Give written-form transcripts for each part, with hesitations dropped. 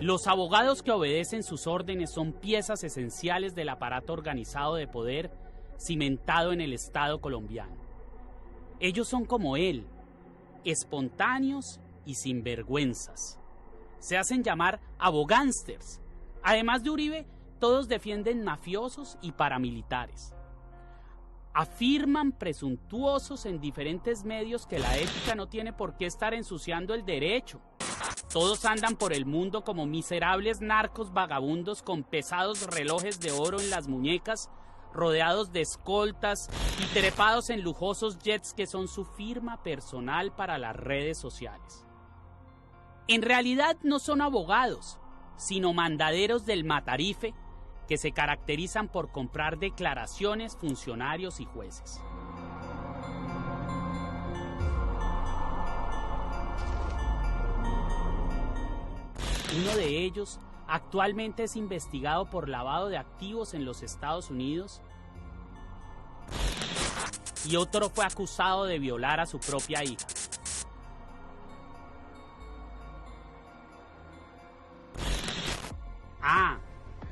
Los abogados que obedecen sus órdenes son piezas esenciales del aparato organizado de poder cimentado en el Estado colombiano. Ellos son como él, espontáneos y sinvergüenzas. Se hacen llamar abogánsters. Además de Uribe, todos defienden mafiosos y paramilitares. Afirman presuntuosos en diferentes medios que la ética no tiene por qué estar ensuciando el derecho. Todos andan por el mundo como miserables narcos vagabundos con pesados relojes de oro en las muñecas, rodeados de escoltas y trepados en lujosos jets que son su firma personal para las redes sociales. En realidad no son abogados, sino mandaderos del Matarife que se caracterizan por comprar declaraciones, funcionarios y jueces. Uno de ellos actualmente es investigado por lavado de activos en los Estados Unidos y otro fue acusado de violar a su propia hija.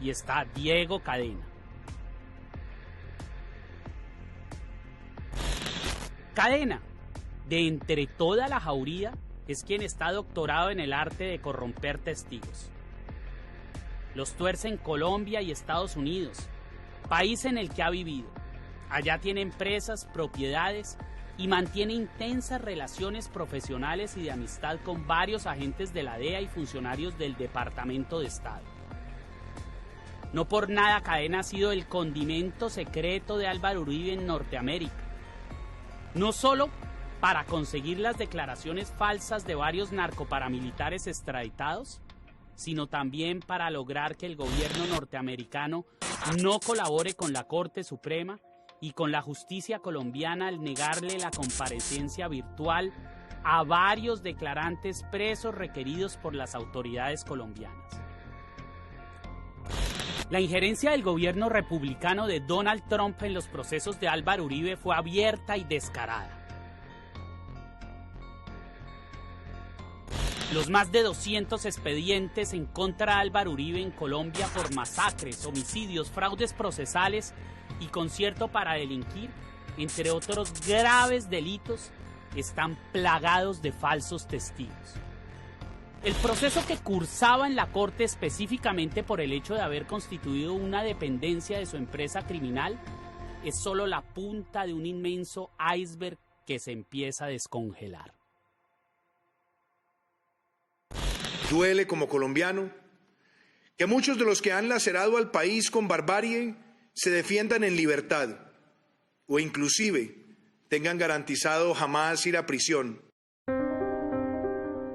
Y está Diego Cadena. Cadena, de entre toda la jauría, es quien está doctorado en el arte de corromper testigos. Los tuerce en Colombia y Estados Unidos, país en el que ha vivido. Allá tiene empresas, propiedades y mantiene intensas relaciones profesionales y de amistad con varios agentes de la DEA y funcionarios del Departamento de Estado. No por nada Cadena ha sido el condimento secreto de Álvaro Uribe en Norteamérica. No solo para conseguir las declaraciones falsas de varios narcoparamilitares extraditados, sino también para lograr que el gobierno norteamericano no colabore con la Corte Suprema y con la justicia colombiana al negarle la comparecencia virtual a varios declarantes presos requeridos por las autoridades colombianas. La injerencia del gobierno republicano de Donald Trump en los procesos de Álvaro Uribe fue abierta y descarada. Los más de 200 expedientes en contra de Álvaro Uribe en Colombia por masacres, homicidios, fraudes procesales y concierto para delinquir, entre otros graves delitos, están plagados de falsos testigos. El proceso que cursaba en la Corte específicamente por el hecho de haber constituido una dependencia de su empresa criminal es solo la punta de un inmenso iceberg que se empieza a descongelar. Duele como colombiano que muchos de los que han lacerado al país con barbarie se defiendan en libertad o inclusive tengan garantizado jamás ir a prisión.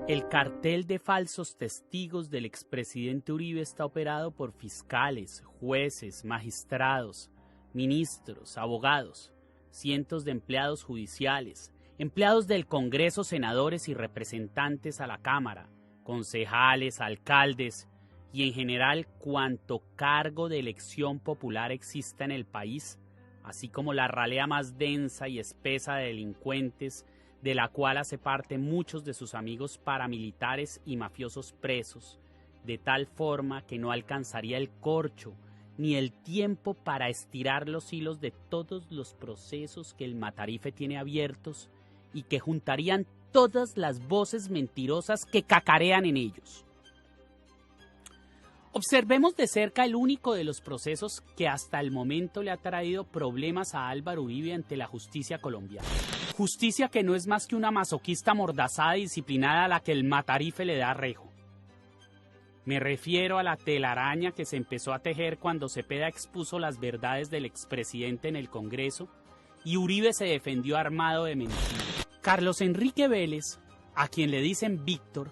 El cartel de falsos testigos del expresidente Uribe está operado por fiscales, jueces, magistrados, ministros, abogados, cientos de empleados judiciales, empleados del Congreso, senadores y representantes a la Cámara, concejales, alcaldes y en general cuanto cargo de elección popular exista en el país, así como la ralea más densa y espesa de delincuentes de la cual hace parte muchos de sus amigos paramilitares y mafiosos presos, de tal forma que no alcanzaría el corcho ni el tiempo para estirar los hilos de todos los procesos que el Matarife tiene abiertos y que juntarían todas las voces mentirosas que cacarean en ellos. Observemos de cerca el único de los procesos que hasta el momento le ha traído problemas a Álvaro Uribe ante la justicia colombiana. Justicia que no es más que una masoquista mordazada y disciplinada a la que el Matarife le da rejo. Me refiero a la telaraña que se empezó a tejer cuando Cepeda expuso las verdades del expresidente en el Congreso y Uribe se defendió armado de mentiras. Carlos Enrique Vélez, a quien le dicen Víctor,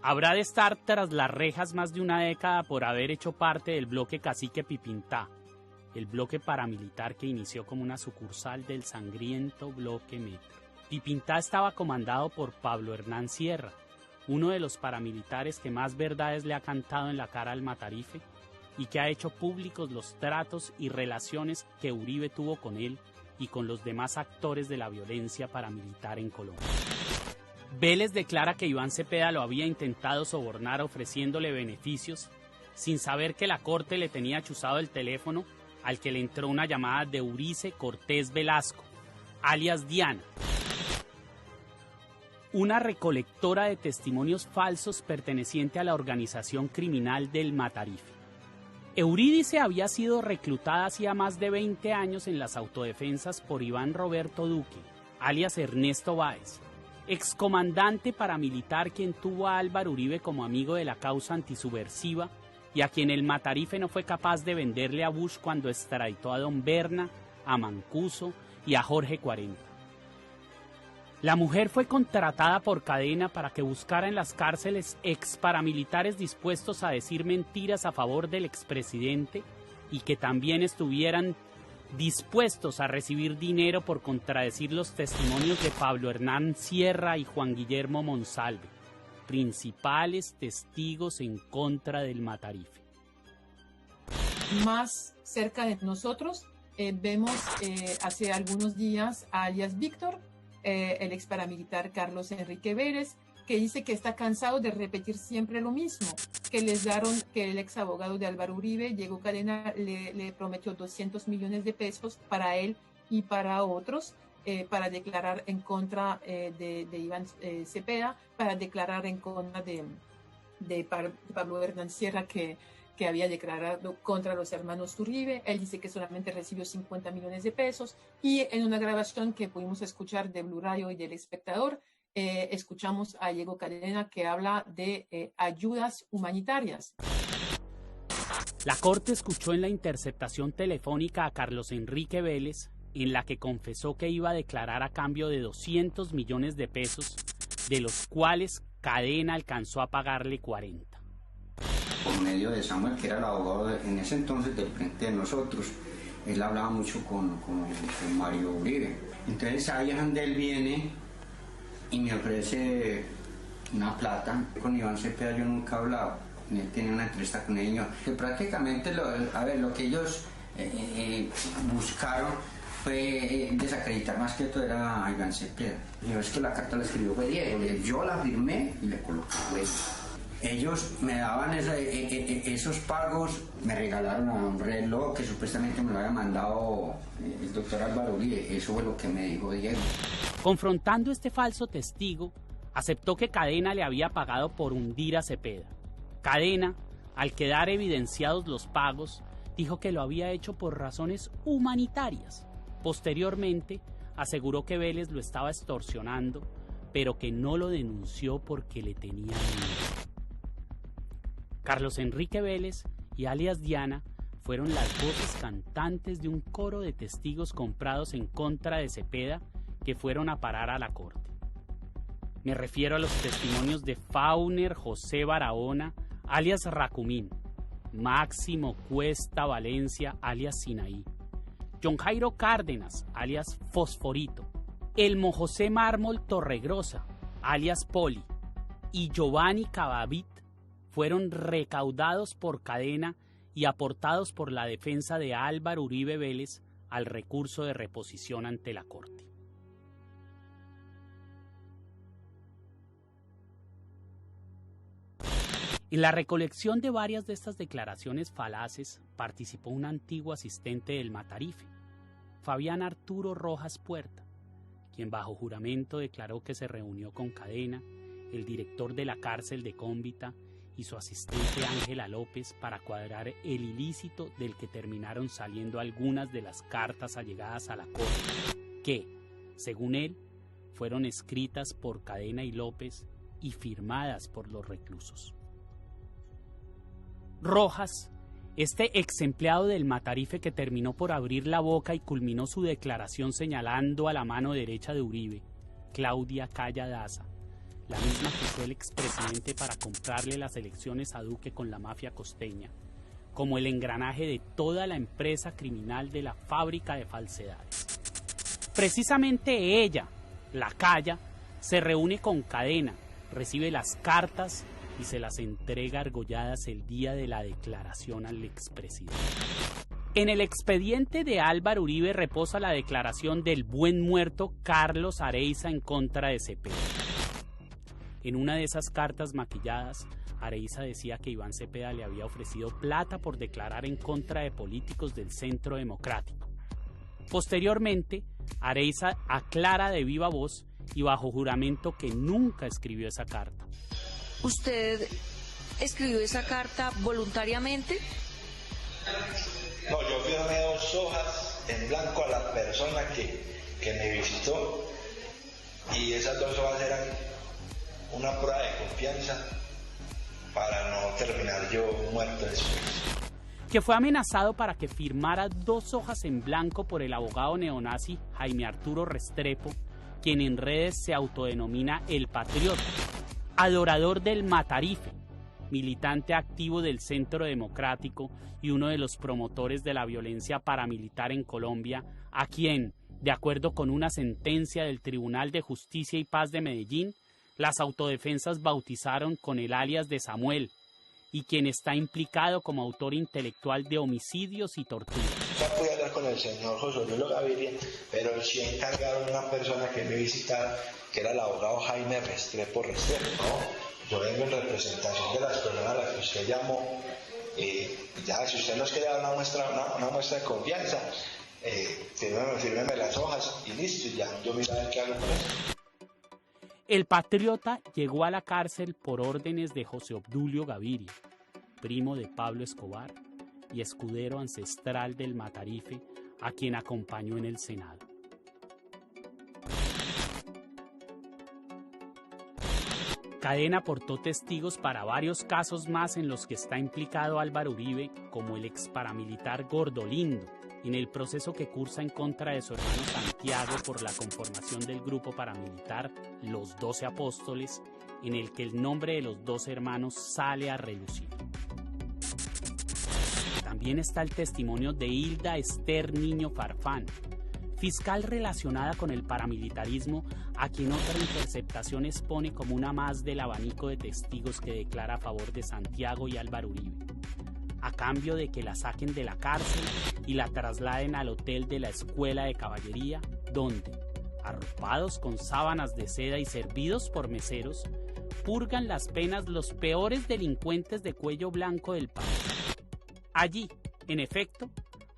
habrá de estar tras las rejas más de una década por haber hecho parte del bloque Cacique Pipintá, el bloque paramilitar que inició como una sucursal del sangriento bloque Metro. Pipintá estaba comandado por Pablo Hernán Sierra, uno de los paramilitares que más verdades le ha cantado en la cara al Matarife y que ha hecho públicos los tratos y relaciones que Uribe tuvo con él y con los demás actores de la violencia paramilitar en Colombia. Vélez declara que Iván Cepeda lo había intentado sobornar ofreciéndole beneficios, sin saber que la corte le tenía chuzado el teléfono al que le entró una llamada de Eurice Cortés Velasco, alias Diana, una recolectora de testimonios falsos perteneciente a la organización criminal del Matarife. Eurídice había sido reclutada hacía más de 20 años en las autodefensas por Iván Roberto Duque, alias Ernesto Báez, excomandante paramilitar quien tuvo a Álvaro Uribe como amigo de la causa antisubversiva y a quien el Matarife no fue capaz de venderle a Bush cuando extraditó a Don Berna, a Mancuso y a Jorge 40. La mujer fue contratada por Cadena para que buscara en las cárceles ex paramilitares dispuestos a decir mentiras a favor del expresidente y que también estuvieran dispuestos a recibir dinero por contradecir los testimonios de Pablo Hernán Sierra y Juan Guillermo Monsalve, principales testigos en contra del Matarife. Más cerca de nosotros vemos hace algunos días a alias Víctor, el ex paramilitar Carlos Enrique Vélez, que dice que está cansado de repetir siempre lo mismo, que el ex abogado de Álvaro Uribe, Diego Cadena, le prometió 200 millones de pesos para él y para otros, para declarar en contra de Iván Cepeda, para declarar en contra de Pablo Hernán Sierra, que había declarado contra los hermanos Uribe. Él dice que solamente recibió 50 millones de pesos, y en una grabación que pudimos escuchar de Blue Radio y del Espectador, escuchamos a Diego Cadena que habla de ayudas humanitarias. La Corte escuchó en la interceptación telefónica a Carlos Enrique Vélez, en la que confesó que iba a declarar a cambio de 200 millones de pesos, de los cuales Cadena alcanzó a pagarle 40. Por medio de Samuel, que era el abogado en ese entonces del frente de nosotros, él hablaba mucho con Mario Uribe. Entonces ahí es donde él viene y me ofrece una plata. Con Iván Cepeda yo nunca he hablado, él tenía una entrevista con ellos, que prácticamente lo que ellos buscaron fue desacreditar más que todo era a Iván Cepeda. Yo es que la carta la escribió fue Diego, yo la firmé y le coloqué pues. Ellos me daban esos pagos, me regalaron a un reloj que supuestamente me lo había mandado el doctor Álvaro Uribe. Eso fue lo que me dijo Diego. Confrontando este falso testigo, aceptó que Cadena le había pagado por hundir a Cepeda. Cadena, al quedar evidenciados los pagos, dijo que lo había hecho por razones humanitarias. Posteriormente, aseguró que Vélez lo estaba extorsionando, pero que no lo denunció porque le tenía miedo. Carlos Enrique Vélez y alias Diana fueron las voces cantantes de un coro de testigos comprados en contra de Cepeda que fueron a parar a la corte. Me refiero a los testimonios de Fauner José Barahona, alias Racumín, Máximo Cuesta Valencia, alias Sinaí, John Jairo Cárdenas, alias Fosforito, Elmo José Mármol Torregrosa, alias Poli, y Giovanni Cavavit, fueron recaudados por Cadena y aportados por la defensa de Álvaro Uribe Vélez al recurso de reposición ante la Corte. En la recolección de varias de estas declaraciones falaces participó un antiguo asistente del Matarife, Fabián Arturo Rojas Puerta, quien bajo juramento declaró que se reunió con Cadena, el director de la cárcel de Cómbita y su asistente Ángela López para cuadrar el ilícito del que terminaron saliendo algunas de las cartas allegadas a la Corte, que, según él, fueron escritas por Cadena y López y firmadas por los reclusos. Rojas, este ex empleado del Matarife que terminó por abrir la boca y culminó su declaración señalando a la mano derecha de Uribe, Claudia Calla Daza, la misma que usó el expresidente para comprarle las elecciones a Duque con la mafia costeña, como el engranaje de toda la empresa criminal de la fábrica de falsedades. Precisamente ella, la Calla, se reúne con Cadena, recibe las cartas y se las entrega argolladas el día de la declaración al expresidente. En el expediente de Álvaro Uribe reposa la declaración del buen muerto Carlos Areiza en contra de Cepeda. En una de esas cartas maquilladas, Areiza decía que Iván Cepeda le había ofrecido plata por declarar en contra de políticos del Centro Democrático. Posteriormente, Areiza aclara de viva voz y bajo juramento que nunca escribió esa carta. ¿Usted escribió esa carta voluntariamente? No, yo firmé 2 hojas en blanco a la persona que me visitó, y esas 2 hojas eran una prueba de confianza para no terminar yo muerto después. Que fue amenazado para que firmara 2 hojas en blanco por el abogado neonazi Jaime Arturo Restrepo, quien en redes se autodenomina El Patriota, adorador del Matarife, militante activo del Centro Democrático y uno de los promotores de la violencia paramilitar en Colombia, a quien, de acuerdo con una sentencia del Tribunal de Justicia y Paz de Medellín, las autodefensas bautizaron con el alias de Samuel, y quien está implicado como autor intelectual de homicidios y torturas. No pude hablar con el señor José Luis Gaviria, pero sí encargaron a una persona que me visitara, que era el abogado Jaime Restrepo. ¿No? Yo vengo en representación de las personas a las que usted llamó. Ya, si usted nos quiere dar una muestra de confianza, fírmeme las hojas y listo, y ya yo mira a ver qué hago con eso. El Patriota llegó a la cárcel por órdenes de José Obdulio Gaviria, primo de Pablo Escobar y escudero ancestral del Matarife, a quien acompañó en el Senado. Cadena aportó testigos para varios casos más en los que está implicado Álvaro Uribe, como el ex paramilitar Gordolindo, en el proceso que cursa en contra de su hermano Santiago por la conformación del grupo paramilitar Los 12 Apóstoles, en el que el nombre de los 12 hermanos sale a relucir. También está el testimonio de Hilda Esther Niño Farfán, fiscal relacionada con el paramilitarismo, a quien otra interceptación expone como una más del abanico de testigos que declara a favor de Santiago y Álvaro Uribe, a cambio de que la saquen de la cárcel y la trasladen al hotel de la Escuela de Caballería, donde, arropados con sábanas de seda y servidos por meseros, purgan las penas los peores delincuentes de cuello blanco del país. Allí, en efecto,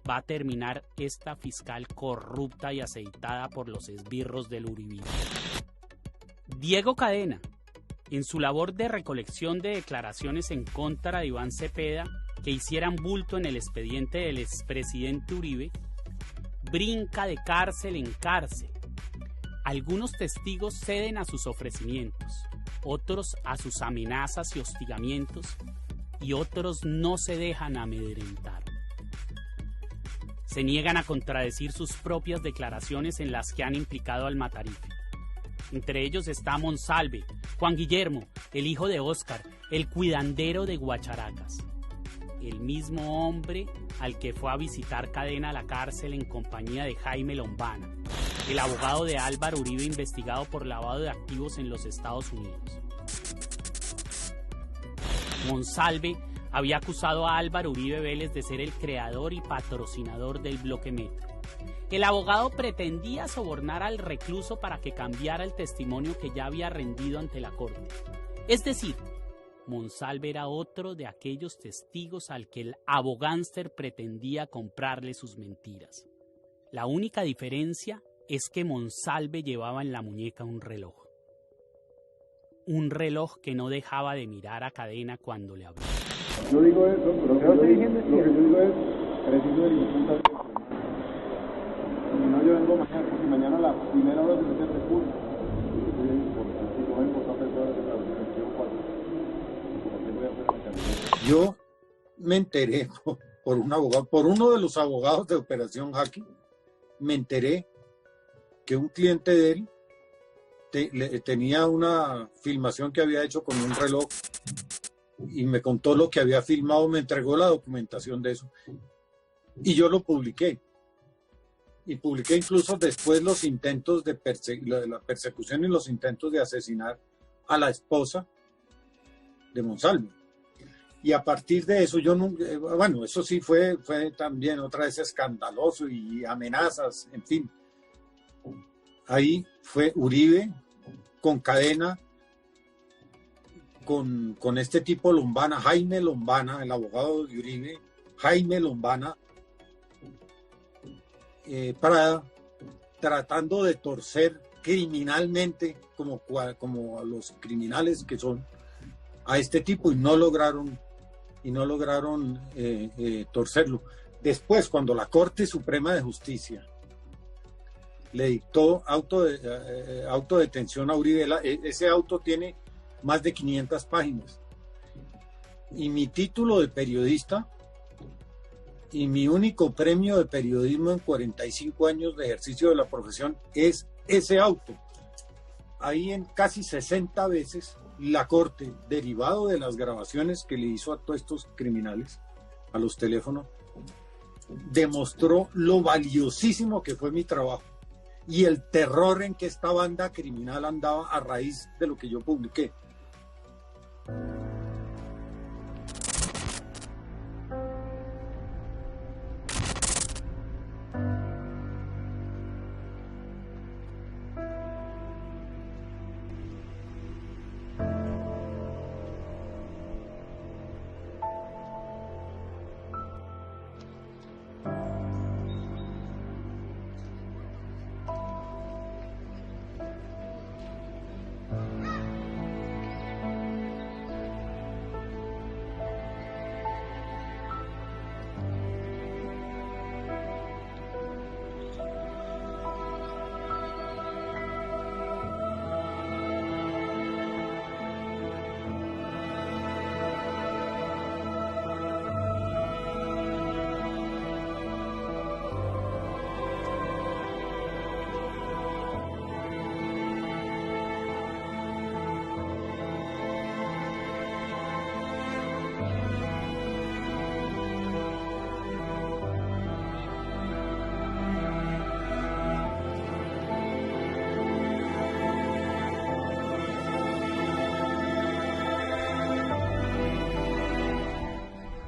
va a terminar esta fiscal corrupta y aceitada por los esbirros del uribismo. Diego Cadena, en su labor de recolección de declaraciones en contra de Iván Cepeda, que hicieran bulto en el expediente del expresidente Uribe, brinca de cárcel en cárcel. Algunos testigos ceden a sus ofrecimientos, otros a sus amenazas y hostigamientos, y otros no se dejan amedrentar. Se niegan a contradecir sus propias declaraciones en las que han implicado al Matarife. Entre ellos está Monsalve, Juan Guillermo, el hijo de Óscar, el cuidandero de Guacharacas. El mismo hombre al que fue a visitar Cadena a la cárcel en compañía de Jaime Lombana, el abogado de Álvaro Uribe investigado por lavado de activos en los Estados Unidos. Monsalve había acusado a Álvaro Uribe Vélez de ser el creador y patrocinador del Bloque Metro. El abogado pretendía sobornar al recluso para que cambiara el testimonio que ya había rendido ante la corte. Es decir, Monsalve era otro de aquellos testigos al que el abogánster pretendía comprarle sus mentiras. La única diferencia es que Monsalve llevaba en la muñeca un reloj. Un reloj que no dejaba de mirar a Cadena cuando le hablaba. Yo digo eso, pero lo que yo digo es preciso de disputas. Si no, yo vengo mañana, porque mañana a la primera hora se mete recurso. Yo me enteré por un abogado, por uno de los abogados de Operación Jaque, me enteré que un cliente de él tenía una filmación que había hecho con un reloj y me contó lo que había filmado, me entregó la documentación de eso y yo lo publiqué. Y publiqué incluso después los intentos de la persecución y los intentos de asesinar a la esposa de Monsalve. Y a partir de eso, yo nunca, bueno, eso sí fue también otra vez escandaloso y amenazas, en fin. Ahí fue Uribe con cadena, con este tipo Lombana, Jaime Lombana, el abogado de Uribe, Jaime Lombana, para tratando de torcer criminalmente, como a los criminales que son, a este tipo, y no lograron torcerlo. Después, cuando la Corte Suprema de Justicia le dictó autodetención a Uribe, ese auto tiene más de 500 páginas. Y mi título de periodista y mi único premio de periodismo en 45 años de ejercicio de la profesión es ese auto. Ahí en casi 60 veces la Corte, derivado de las grabaciones que le hizo a todos estos criminales, a los teléfonos, demostró lo valiosísimo que fue mi trabajo y el terror en que esta banda criminal andaba a raíz de lo que yo publiqué.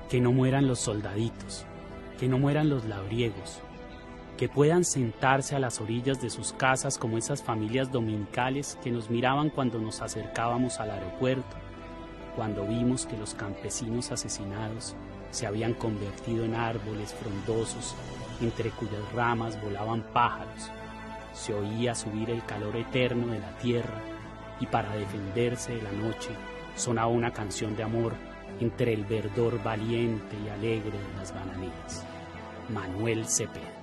Que no mueran los soldaditos, que no mueran los labriegos, que puedan sentarse a las orillas de sus casas como esas familias dominicales que nos miraban cuando nos acercábamos al aeropuerto, cuando vimos que los campesinos asesinados se habían convertido en árboles frondosos entre cuyas ramas volaban pájaros. Se oía subir el calor eterno de la tierra y para defenderse de la noche sonaba una canción de amor entre el verdor valiente y alegre de las bananeras. Manuel Cepeda.